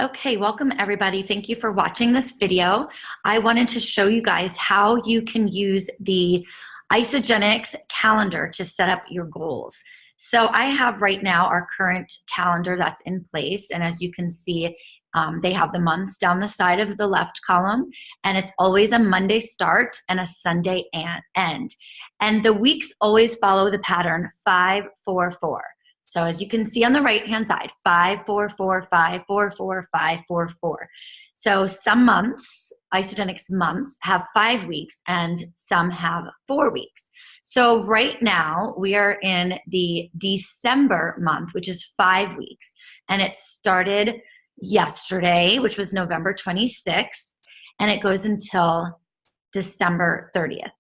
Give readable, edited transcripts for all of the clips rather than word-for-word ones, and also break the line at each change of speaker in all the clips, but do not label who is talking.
Okay, welcome everybody. Thank you for watching this video. I wanted to show you guys how you can use the Isagenix calendar to set up your goals. So I have right now our current calendar that's in place, and as you can see, they have the months down the side of the left column, and it's always a Monday start and a Sunday end. And the weeks always follow the pattern 5-4-4. So as you can see on the right-hand side, 5-4-4, 5-4-4, 5-4-4. So some months, Isagenix months, have 5 weeks and some have 4 weeks. So right now we are in the December month, which is 5 weeks. And it started yesterday, which was November 26th, and it goes until December 30th.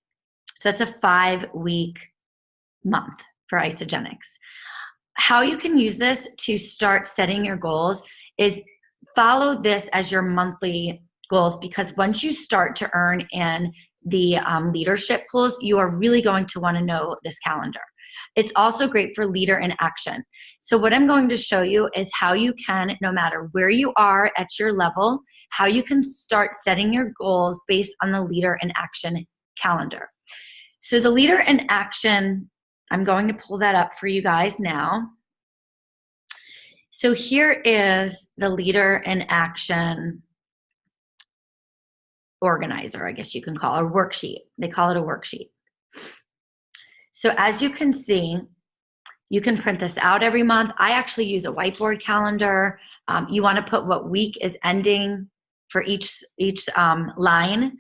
So that's a 5-week month for Isagenix. How you can use this to start setting your goals is follow this as your monthly goals, because once you start to earn in the leadership pools, you are really going to want to know this calendar. It's also great for leader in action. So what I'm going to show you is how you can, no matter where you are at your level, how you can start setting your goals based on the leader in action calendar. So the leader in action, I'm going to pull that up for you guys now. So here is the leader in action organizer, I guess you can call it, a worksheet. They call it a worksheet. So as you can see, you can print this out every month. I actually use a whiteboard calendar. You want to put what week is ending for each line.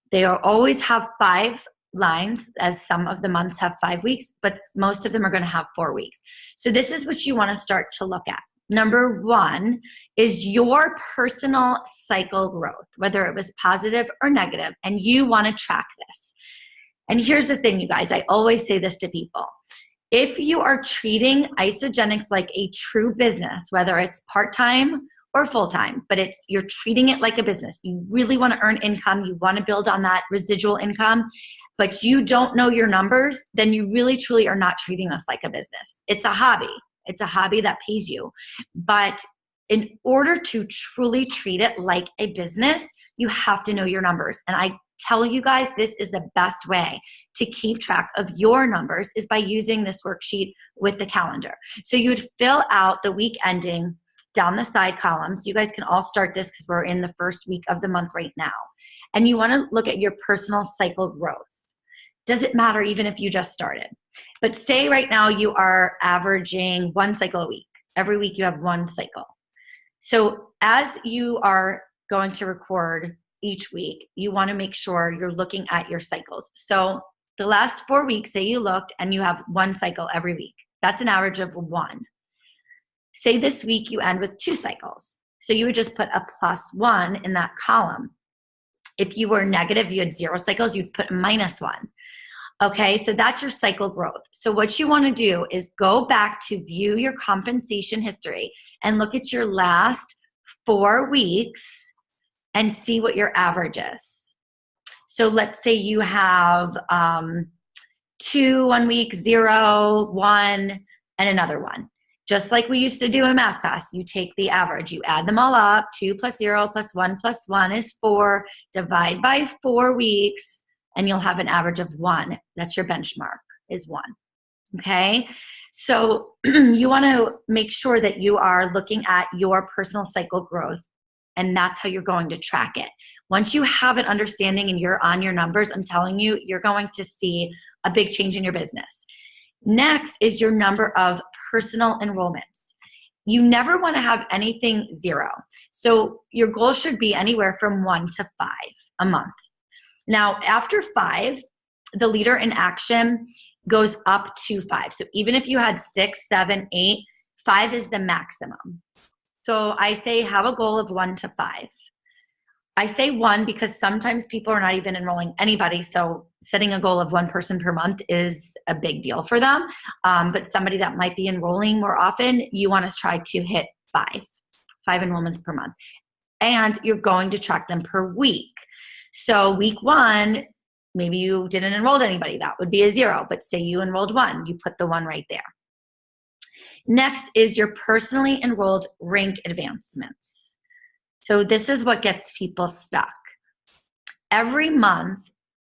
They always have 5 lines, as some of the months have 5 weeks, but most of them are going to have 4 weeks. So this is what you want to start to look at. Number 1 is your personal cycle growth, whether it was positive or negative, and you want to track this. And here's the thing, you guys, I always say this to people. If you are treating Isagenix like a true business, whether it's part-time or full-time, but you're treating it like a business, you really want to earn income, you want to build on that residual income, but you don't know your numbers, then you really truly are not treating this like a business. It's a hobby. It's a hobby that pays you. But in order to truly treat it like a business, you have to know your numbers. And I tell you guys, this is the best way to keep track of your numbers is by using this worksheet with the calendar. So you would fill out the week ending down the side columns. You guys can all start this because we're in the first week of the month right now. And you want to look at your personal cycle growth. Does it matter even if you just started? But say right now you are averaging 1 cycle a week. Every week you have 1 cycle. So as you are going to record each week, you want to make sure you're looking at your cycles. So the last 4 weeks, say you looked and you have 1 cycle every week. That's an average of 1. Say this week you end with 2 cycles. So you would just put a +1 in that column. If you were negative, you had 0 cycles, you'd put a -1. Okay, so that's your cycle growth. So what you want to do is go back to view your compensation history and look at your last 4 weeks and see what your average is. So let's say you have 2 1 week, 0, 1, and another 1. Just like we used to do in a math class, you take the average, you add them all up, 2 + 0 + 1 + 1 is 4, divide by 4 weeks, and you'll have an average of 1. That's your benchmark, is 1. Okay? So you want to make sure that you are looking at your personal cycle growth, and that's how you're going to track it. Once you have an understanding and you're on your numbers, I'm telling you, you're going to see a big change in your business. Next is your number of personal enrollments. You never want to have anything 0. So your goal should be anywhere from 1 to 5 a month. Now, after 5, the leader in action goes up to 5. So even if you had 6, 7, 8, 5 is the maximum. So I say have a goal of 1 to 5. I say 1 because sometimes people are not even enrolling anybody. So setting a goal of 1 person per month is a big deal for them. But somebody that might be enrolling more often, you want to try to hit 5 enrollments per month. And you're going to track them per week. So week 1, maybe you didn't enroll anybody. That would be a 0. But say you enrolled 1, you put the 1 right there. Next is your personally enrolled rank advancements. So this is what gets people stuck. Every month,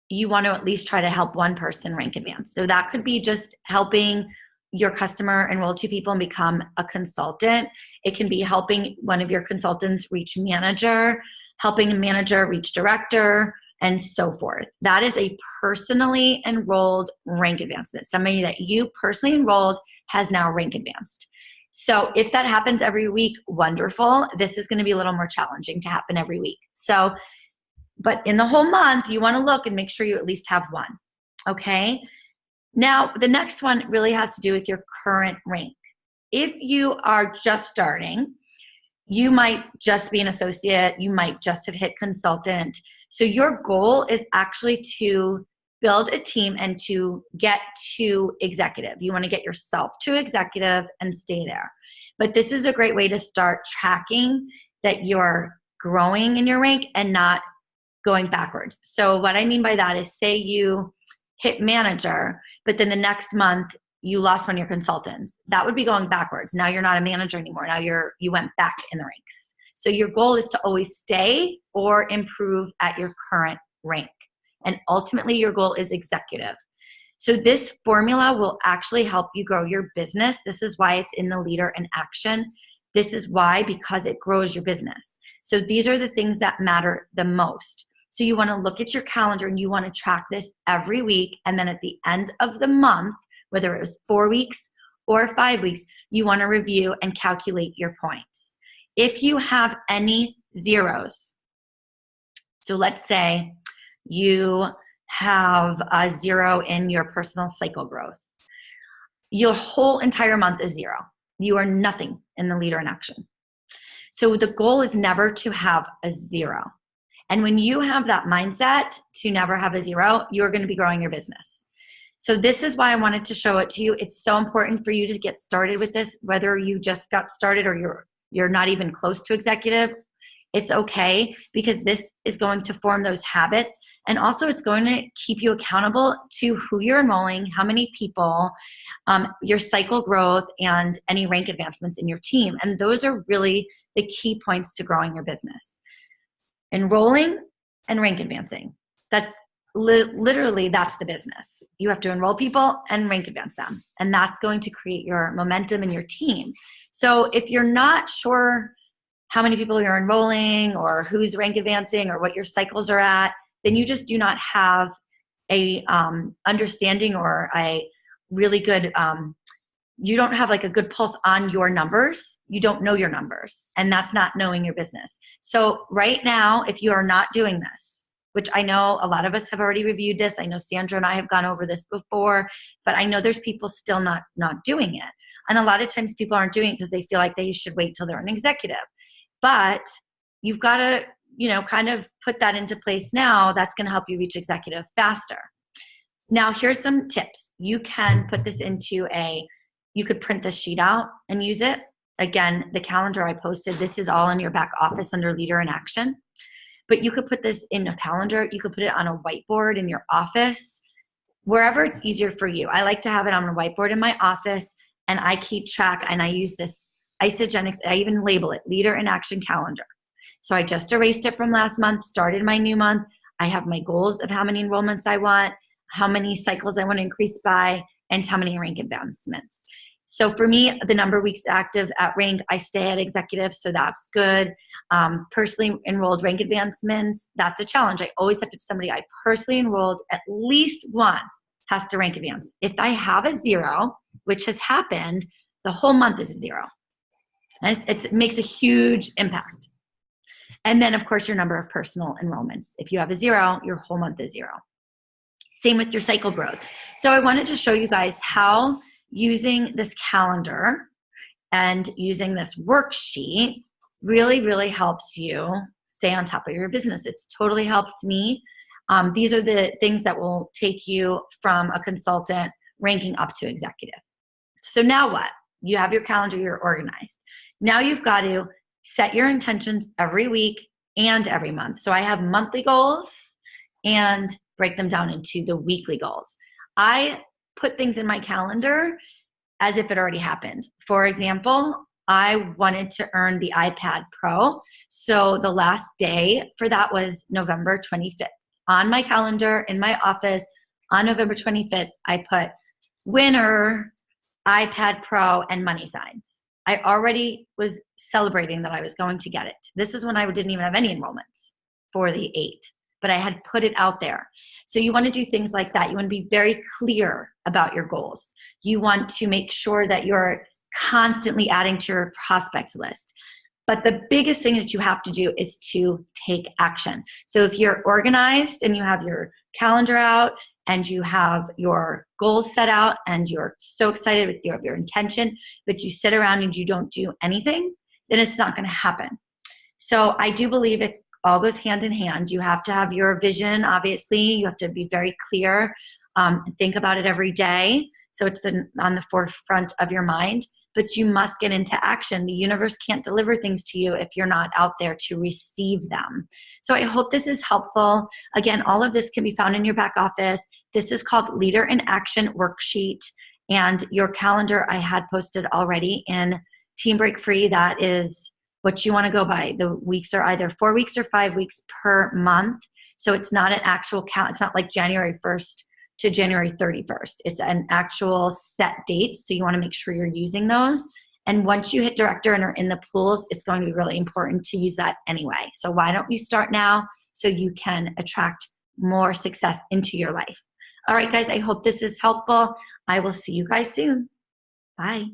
you want to at least try to help one person rank advance. So that could be just helping your customer enroll 2 people and become a consultant. It can be helping one of your consultants reach manager, helping a manager reach director, and so forth. That is a personally enrolled rank advancement. Somebody that you personally enrolled has now rank advanced. So if that happens every week, wonderful. This is going to be a little more challenging to happen every week. So, but in the whole month, you want to look and make sure you at least have one. Okay? Now, the next one really has to do with your current rank. If you are just starting, you might just be an associate, you might just have hit consultant. So your goal is actually to build a team and to get to executive. You want to get yourself to executive and stay there. But this is a great way to start tracking that you're growing in your rank and not going backwards. So what I mean by that is, say you hit manager, but then the next month you lost one of your consultants. That would be going backwards. Now you're not a manager anymore. Now you went back in the ranks. So your goal is to always stay or improve at your current rank. And ultimately your goal is executive. So this formula will actually help you grow your business. This is why it's in the Leader in Action. This is why, because it grows your business. So these are the things that matter the most. So you want to look at your calendar and you want to track this every week. And then at the end of the month, whether it was 4 weeks or 5 weeks, you want to review and calculate your points. If you have any zeros, so let's say you have a 0 in your personal cycle growth, your whole entire month is 0. You are nothing in the Leader in Action. So the goal is never to have a 0. And when you have that mindset to never have a 0, you're going to be growing your business. So this is why I wanted to show it to you. It's so important for you to get started with this, whether you just got started or you're not even close to executive. It's okay, because this is going to form those habits. And also it's going to keep you accountable to who you're enrolling, how many people, your cycle growth, and any rank advancements in your team. And those are really the key points to growing your business. Enrolling and rank advancing. That's literally, that's the business. You have to enroll people and rank advance them. And that's going to create your momentum in your team. So if you're not sure how many people you're enrolling or who's rank advancing or what your cycles are at, then you just do not have a understanding or a really good, you don't have like a good pulse on your numbers. You don't know your numbers, and that's not knowing your business. So right now, if you are not doing this, which I know a lot of us have already reviewed this, I know Sandra and I have gone over this before, but I know there's people still not doing it. And a lot of times people aren't doing it because they feel like they should wait till they're an executive. But you've got to, kind of put that into place now. That's going to help you reach executive faster. Now, here's some tips. You can put this into you could print this sheet out and use it. Again, the calendar I posted, this is all in your back office under Leader in Action. But you could put this in a calendar. You could put it on a whiteboard in your office, wherever it's easier for you. I like to have it on a whiteboard in my office, and I keep track, and I use this Isagenix. I even label it Leader in Action Calendar. So I just erased it from last month, started my new month. I have my goals of how many enrollments I want, how many cycles I want to increase by, and how many rank advancements. So for me, the number of weeks active at rank, I stay at executive, so that's good. Personally enrolled rank advancements, that's a challenge. I always have to somebody I personally enrolled, at least one has to rank advance. If I have a 0, which has happened, the whole month is a 0. And it makes a huge impact. And then, of course, your number of personal enrollments. If you have a 0, your whole month is 0. Same with your cycle growth. So I wanted to show you guys how using this calendar and using this worksheet really, really helps you stay on top of your business. It's totally helped me. These are the things that will take you from a consultant ranking up to executive. So now what? You have your calendar, you're organized. Now you've got to set your intentions every week and every month. So I have monthly goals and break them down into the weekly goals. I put things in my calendar as if it already happened. For example, I wanted to earn the iPad Pro. So the last day for that was November 25th. On my calendar in my office on November 25th, I put winner, iPad Pro, and money signs. I already was celebrating that I was going to get it. This was when I didn't even have any enrollments for the 8, but I had put it out there. So you want to do things like that. You want to be very clear about your goals. You want to make sure that you're constantly adding to your prospects list. But the biggest thing that you have to do is to take action. So if you're organized and you have your calendar out and you have your goals set out and you're so excited with your intention, but you sit around and you don't do anything, then it's not going to happen. So I do believe it all goes hand in hand. You have to have your vision, obviously. You have to be very clear. Think about it every day. So it's on the forefront of your mind. But you must get into action. The universe can't deliver things to you if you're not out there to receive them. So I hope this is helpful. Again, all of this can be found in your back office. This is called Leader in Action Worksheet. And your calendar I had posted already in Team Break Free. That is what you want to go by. The weeks are either 4 weeks or 5 weeks per month. So it's not an actual count. It's not like January 1st to January 31st. It's an actual set date, so you want to make sure you're using those. And once you hit director and are in the pools, it's going to be really important to use that anyway. So why don't you start now so you can attract more success into your life? All right, guys, I hope this is helpful. I will see you guys soon. Bye.